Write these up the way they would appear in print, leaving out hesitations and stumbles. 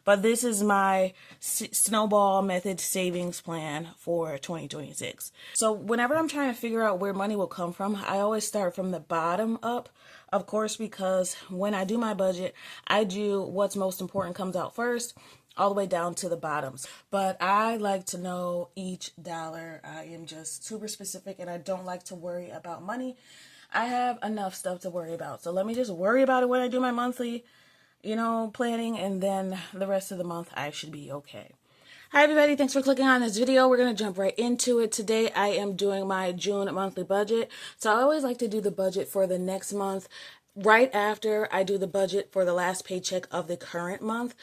but this is my snowball method savings plan for 2026. So whenever I'm trying to figure out where money will come from, I always start from the bottom up, of course, because when I do my budget, I do what's most important comes out first, all the way down to the bottoms. But I like to know each dollar. I am just super specific, and I don't like to worry about money. I have enough stuff to worry about. So let me just worry about it when I do my monthly, planning, and then the rest of the month I should be okay. Hi everybody, thanks for clicking on this video. We're going to jump right into it. Today I am doing my June monthly budget. So I always like to do the budget for the next month right after I do the budget for the last paycheck of the current month.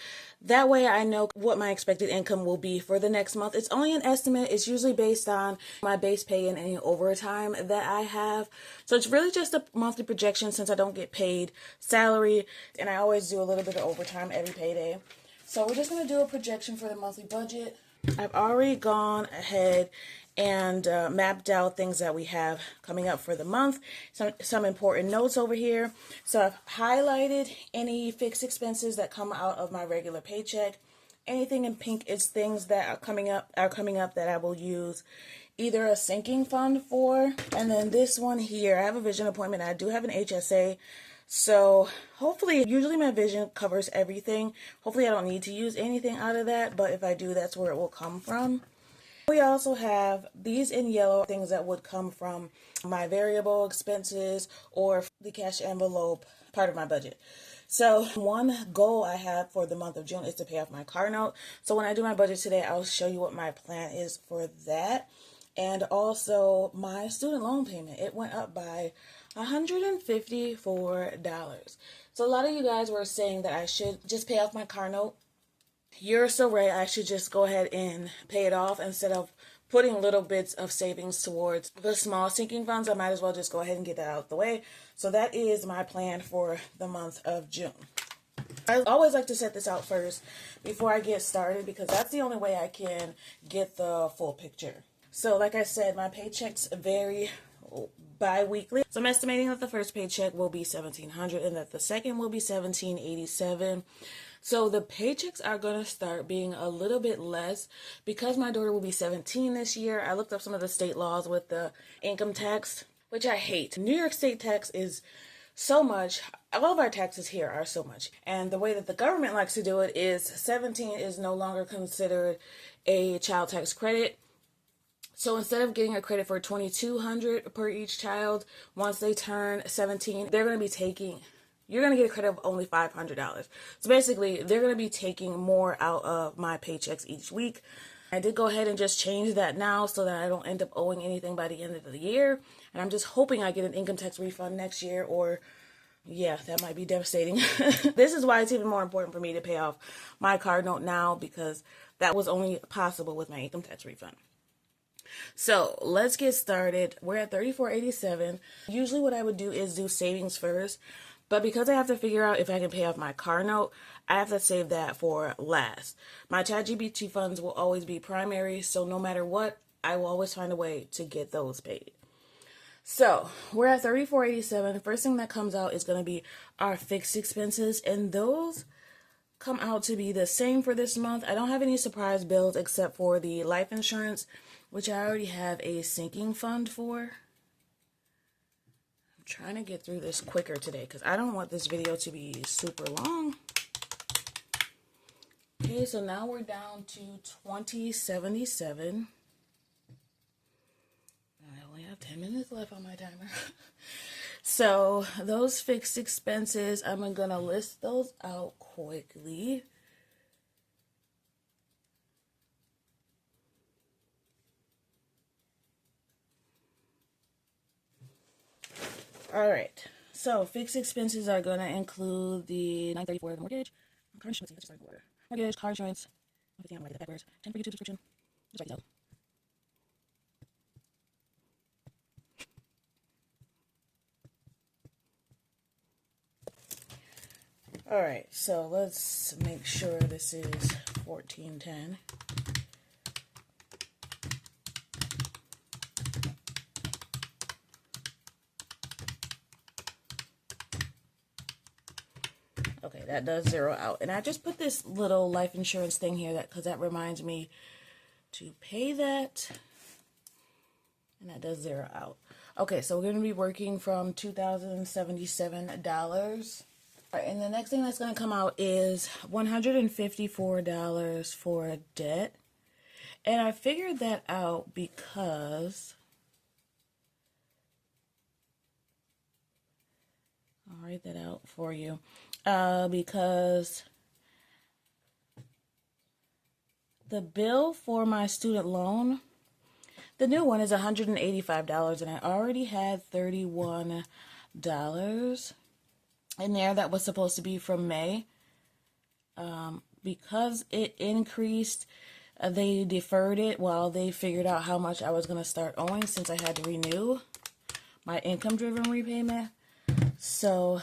That way I know what my expected income will be for the next month. It's only an estimate. It's usually based on my base pay and any overtime that I have. So it's really just a monthly projection since I don't get paid salary, and I always do a little bit of overtime every payday. So we're just going to do a projection for the monthly budget. I've already gone ahead and mapped out things that we have coming up for the month. Some important notes over here. So I've highlighted any fixed expenses that come out of my regular paycheck. Anything in pink is things that are coming up that I will use either a sinking fund for. And then this one here, I have a vision appointment. I do have an HSA. So hopefully, usually my vision covers everything. Hopefully I don't need to use anything out of that, but if I do, that's where it will come from. We also have these in yellow, things that would come from my variable expenses or the cash envelope part of my budget. So one goal I have for the month of June is to pay off my car note. So when I do my budget today, I'll show you what my plan is for that. And also my student loan payment. It went up by $154. So a lot of you guys were saying that I should just pay off my car note. You're so right. I should just go ahead and pay it off instead of putting little bits of savings towards the small sinking funds. I might as well just go ahead and get that out of the way. So that is my plan for the month of June. I always like to set this out first before I get started because that's the only way I can get the full picture. So like I said, my paychecks vary bi-weekly. So I'm estimating that the first paycheck will be $1,700 and that the second will be $1,787. So the paychecks are going to start being a little bit less because my daughter will be 17 this year. I looked up some of the state laws with the income tax, which I hate. New York State tax is so much. All of our taxes here are so much. And the way that the government likes to do it is 17 is no longer considered a child tax credit. So instead of getting a credit for $2,200 per each child, once they turn 17, you're going to get a credit of only $500. So basically, they're going to be taking more out of my paychecks each week. I did go ahead and just change that now so that I don't end up owing anything by the end of the year. And I'm just hoping I get an income tax refund next year, or yeah, that might be devastating. This is why it's even more important for me to pay off my car note now, because that was only possible with my income tax refund. So let's get started. We're at $34.87. Usually what I would do is do savings first, but because I have to figure out if I can pay off my car note, I have to save that for last. My ChatGPT funds will always be primary, so no matter what, I will always find a way to get those paid. So we're at $34.87. The first thing that comes out is going to be our fixed expenses, and those come out to be the same for this month. I don't have any surprise bills except for the life insurance, which I already have a sinking fund for. I'm trying to get through this quicker today because I don't want this video to be super long. Okay, so now we're down to $20.77. I only have 10 minutes left on my timer. So those fixed expenses, I'm going to list those out quickly. All right, so fixed expenses are going to include the $934, the mortgage, car insurance, let's just start in order. Mortgage, car insurance, everything I'm writing backwards, 10 for YouTube subscription, just write it down. All right, so let's make sure this is 1410. Okay, that does zero out. And I just put this little life insurance thing here because that reminds me to pay that. And that does zero out. Okay, so we're going to be working from $2,077. All right, and the next thing that's going to come out is $154 for debt. And I figured that out because... I'll write that out for you. Because the bill for my student loan, the new one is $185, and I already had $31 in there that was supposed to be from May. Because it increased, they deferred it while they figured out how much I was going to start owing since I had to renew my income-driven repayment. So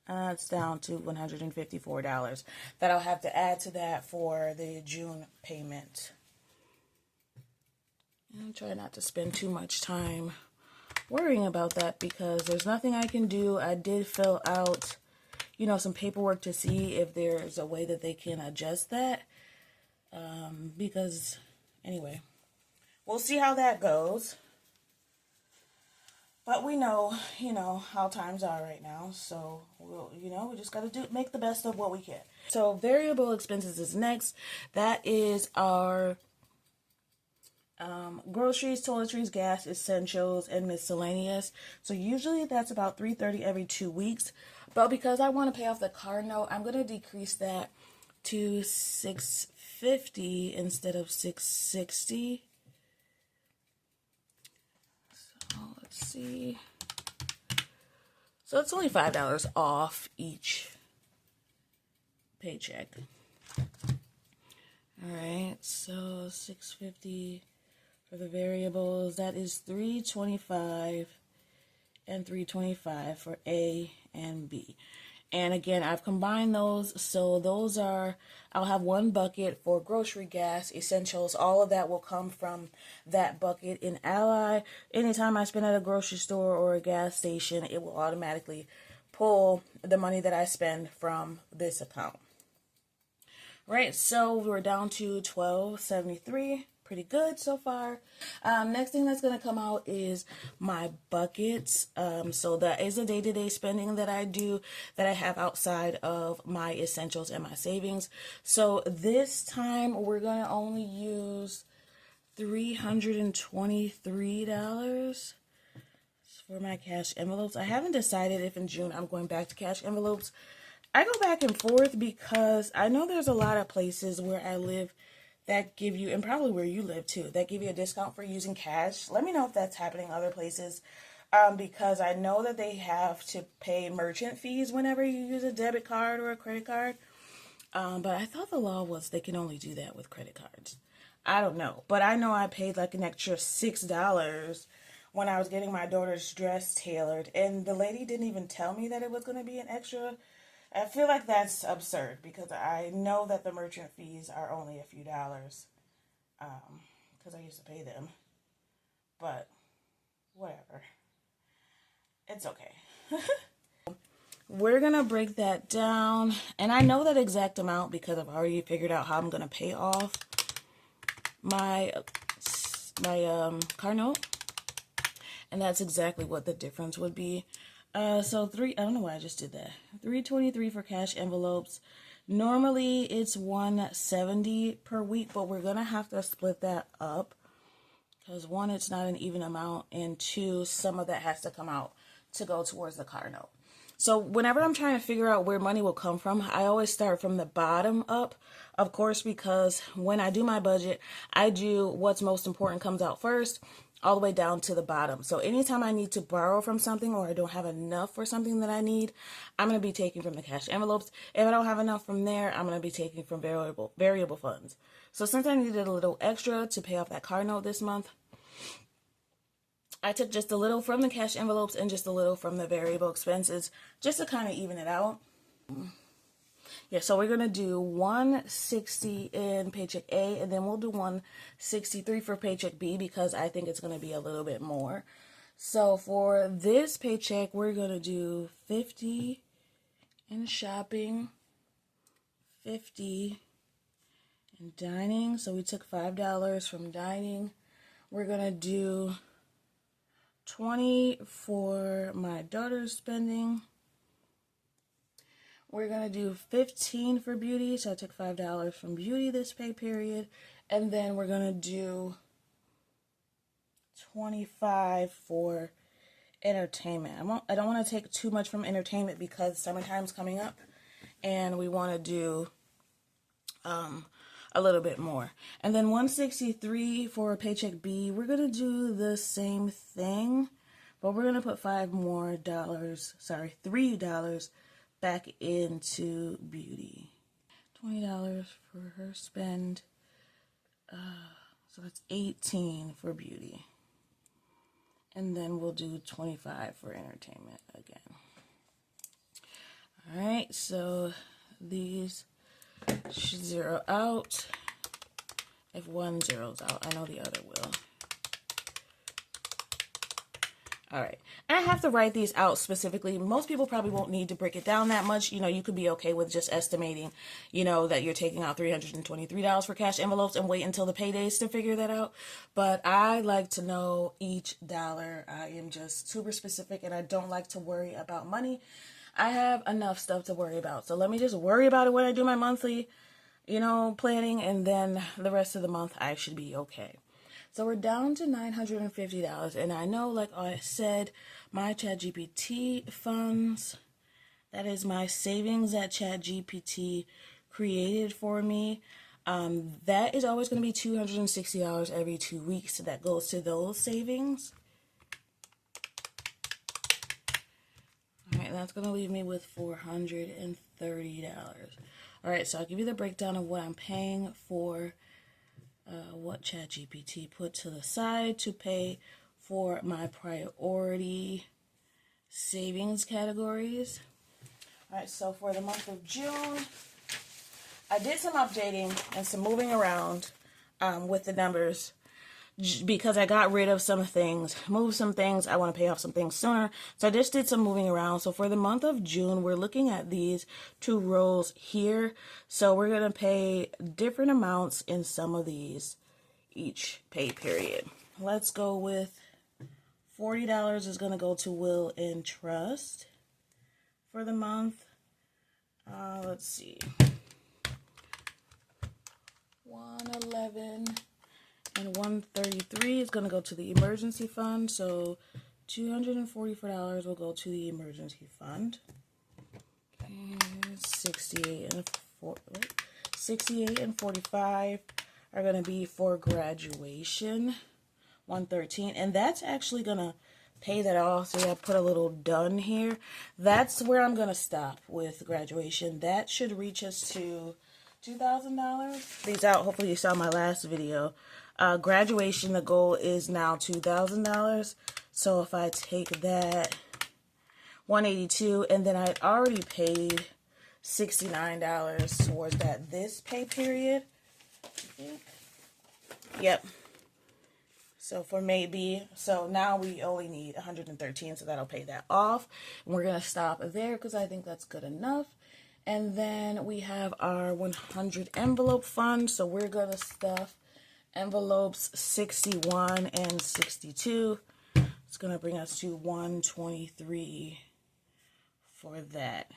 it's down to $154 that I'll have to add to that for the June payment. And try not to spend too much time worrying about that because there's nothing I can do. I did fill out, some paperwork to see if there's a way that they can adjust that. Because, anyway, we'll see how that goes. But we know, how times are right now. So, we just got to make the best of what we can. So, variable expenses is next. That is our groceries, toiletries, gas, essentials, and miscellaneous. So, usually that's about $330 every 2 weeks. But because I want to pay off the car note, I'm going to decrease that to $650 instead of $660. Let's see. So it's only $5 off each paycheck. All right, so $650 for the variables. That is $325 and $325 for A and B. And again, I've combined those. So those are, I'll have one bucket for grocery, gas, essentials. All of that will come from that bucket in Ally. Anytime I spend at a grocery store or a gas station, it will automatically pull the money that I spend from this account. Right, so we're down to $12.73. Pretty good so far. Next thing that's going to come out is my buckets. So that is a day-to-day spending that I do that I have outside of my essentials and my savings. So this time we're going to only use $323 for my cash envelopes. I haven't decided if in June I'm going back to cash envelopes. I go back and forth because I know there's a lot of places where I live that give you, and probably where you live too, that give you a discount for using cash. Let me know if that's happening other places, because I know that they have to pay merchant fees whenever you use a debit card or a credit card. But I thought the law was they can only do that with credit cards. I don't know, but I know I paid like an extra $6 when I was getting my daughter's dress tailored, and the lady didn't even tell me that it was going to be an extra. I feel like that's absurd because I know that the merchant fees are only a few dollars because I used to pay them. But whatever. It's okay. We're going to break that down. And I know that exact amount because I've already figured out how I'm going to pay off my car note. And that's exactly what the difference would be. I don't know why I just did that. $323 for cash envelopes. Normally it's $170 per week, but we're gonna have to split that up because one, it's not an even amount, and two, some of that has to come out to go towards the car note. So whenever I'm trying to figure out where money will come from, I always start from the bottom up, of course, because when I do my budget, I do what's most important comes out first, all the way down to the bottom. So anytime I need to borrow from something or I don't have enough for something that I need, I'm going to be taking from the cash envelopes. If I don't have enough from there, I'm going to be taking from variable funds. So since I needed a little extra to pay off that car note this month, I took just a little from the cash envelopes and just a little from the variable expenses just to kind of even it out. Yeah, so we're going to do $160 in paycheck A, and then we'll do $163 for paycheck B because I think it's going to be a little bit more. So for this paycheck, we're going to do $50 in shopping, $50 in dining. So we took $5 from dining. We're going to do $20 for my daughter's spending. We're going to do $15 for beauty. So I took $5 from beauty this pay period. And then we're going to do $25 for entertainment. I don't want to take too much from entertainment because summertime's coming up and we want to do a little bit more. And then $163 for paycheck B. We're going to do the same thing, but we're going to put $3 back into beauty. $20 for her spend. So that's $18 for beauty. And then we'll do $25 for entertainment again. All right, so these should zero out. If one zeroes out, I know the other will. All right, and I have to write these out specifically. Most people probably won't need to break it down that much. You know, you could be okay with just estimating, you know, that you're taking out $323 for cash envelopes and wait until the paydays to figure that out. But I like to know each dollar. I am just super specific and I don't like to worry about money. I have enough stuff to worry about. So let me just worry about it when I do my monthly, you know, planning, and then the rest of the month I should be okay. So we're down to $950, and I know, like I said, my ChatGPT funds, that is my savings that ChatGPT created for me. That is always going to be $260 every 2 weeks. So that goes to those savings. All right, that's going to leave me with $430. All right, so I'll give you the breakdown of what I'm paying for what ChatGPT put to the side to pay for my priority savings categories. All right, so for the month of June, I did some updating and some moving around with the numbers because I got rid of some things, moved some things. I want to pay off some things sooner. So I just did some moving around. So for the month of June, we're looking at these two rows here. So we're going to pay different amounts in some of these each pay period. Let's go with $40 is going to go to will and trust for the month. Let's see. $111 and $133 is going to go to the emergency fund. So $244 will go to the emergency fund. And 68 and 45 are going to be for graduation. $113, and that's actually going to pay that off. So I put a little done here. That's where I'm going to stop with graduation. That should reach us to $2,000. These out. Hopefully you saw my last video. Graduation, the goal is now $2,000. So if I take that, $182, and then I already paid $69 towards that this pay period. I think. Yep. So for maybe, so now we only need $113, so that'll pay that off. And we're going to stop there because I think that's good enough. And then we have our 100 envelope fund. So we're going to stuff envelopes 61 and 62. It's going to bring us to 123 for that.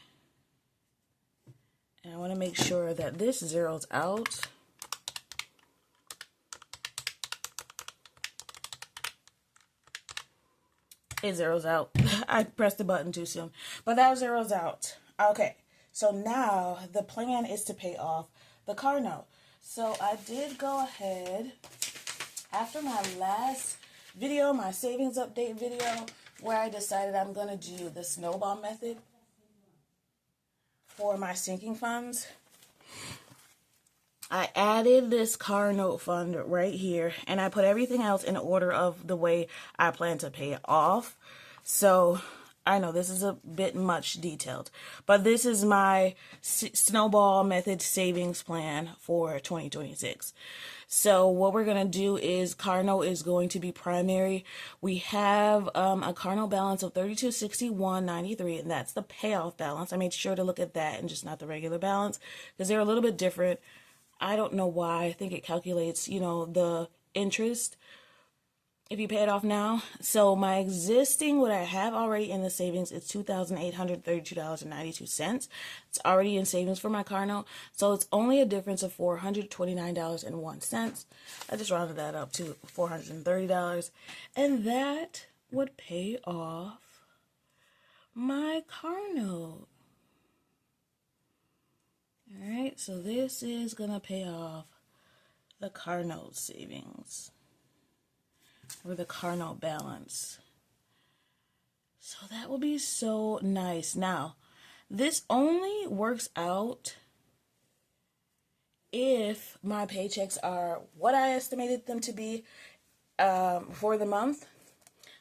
And I want to make sure that this zeroes out. It zeroes out. I pressed the button too soon. But that zeroes out. Okay. So now the plan is to pay off the car note. So I did go ahead after my last video, my savings update video, where I decided I'm going to do the snowball method for my sinking funds. I added this car note fund right here, and I put everything else in order of the way I plan to pay it off. So I know this is a bit much detailed, but this is my snowball method savings plan for 2026. So what we're going to do is car note is going to be primary. We have a car note balance of $3261.93, and that's the payoff balance. I made sure to look at that and just not the regular balance because they're a little bit different. I don't know why. I think it calculates, the interest if you pay it off now. So my existing, what I have already in the savings is $2,832.92. It's already in savings for my car note. So it's only a difference of $429.01. I just rounded that up to $430. And that would pay off my car note. All right, so this is going to pay off the car note savings, or the car note balance. So that will be so nice. Now, this only works out if my paychecks are what I estimated them to be for the month.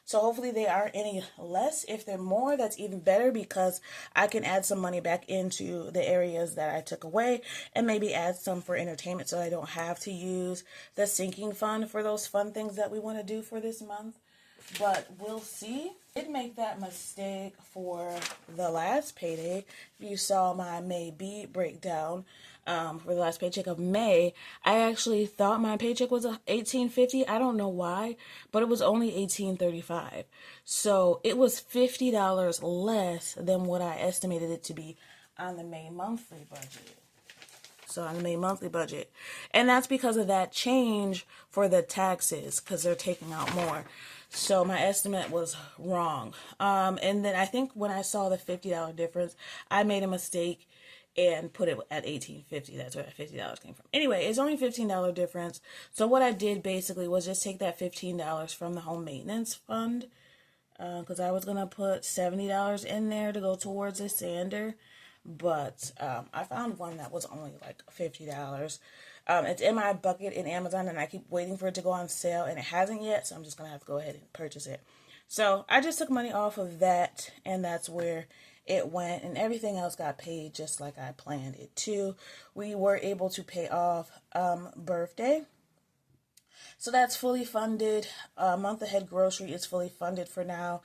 So hopefully they aren't any less. If they're more, that's even better because I can add some money back into the areas that I took away and maybe add some for entertainment so I don't have to use the sinking fund for those fun things that we want to do for this month. But we'll see. I did make that mistake for the last payday. If you saw my May B breakdown, for the last paycheck of May, I actually thought my paycheck was $1,850. I don't know why, but it was only $1,835. So it was $50 less than what I estimated it to be on the May monthly budget. And that's because of that change for the taxes, because they're taking out more. So my estimate was wrong. And then I think when I saw the $50 difference, I made a mistake and put it at $1,850. That's where that $50 came from. Anyway, it's only $15 difference. So what I did basically was just take that $15 from the home maintenance fund, because I was going to put $70 in there to go towards a sander. But I found one that was only like $50. It's in my bucket in Amazon, and I keep waiting for it to go on sale, and it hasn't yet, so I'm just going to have to go ahead and purchase it. So I just took money off of that, and that's where it went, and everything else got paid just like I planned it to. We were able to pay off birthday. So that's fully funded. Month ahead grocery is fully funded for now.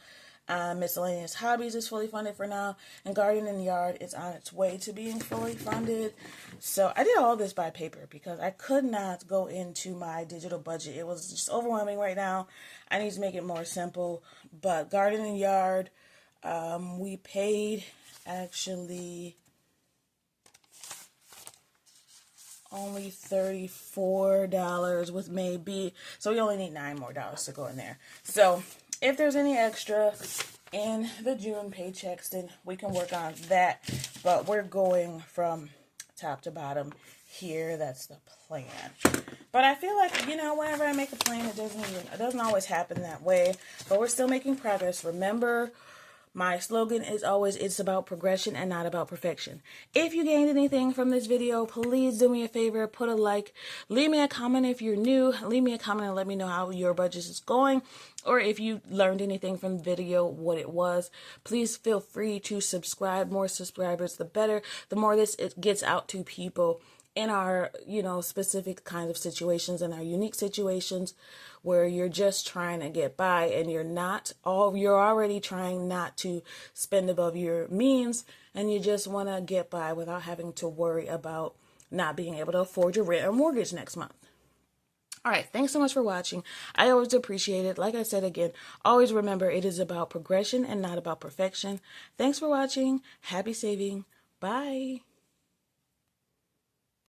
Miscellaneous hobbies is fully funded for now, and garden and yard is on its way to being fully funded. So I did all this by paper because I could not go into my digital budget. It was just overwhelming right now. I need to make it more simple. But garden and yard, we paid actually only $34 with maybe, so we only need $9 more to go in there. So if there's any extra in the June paychecks, then we can work on that. But we're going from top to bottom here. That's the plan. But I feel like, whenever I make a plan, it doesn't always happen that way. But we're still making progress. Remember, my slogan is always, it's about progression and not about perfection. If you gained anything from this video, please do me a favor, put a like, leave me a comment if you're new, leave me a comment and let me know how your budget is going, or if you learned anything from the video, what it was. Please feel free to subscribe. More subscribers, the better. The more it gets out to people in our, specific kinds of situations, in our unique situations where you're just trying to get by and you're already trying not to spend above your means, and you just want to get by without having to worry about not being able to afford your rent or mortgage next month. All right, thanks so much for watching. I always appreciate it. Like I said again, always remember it is about progression and not about perfection. Thanks for watching. Happy saving. Bye.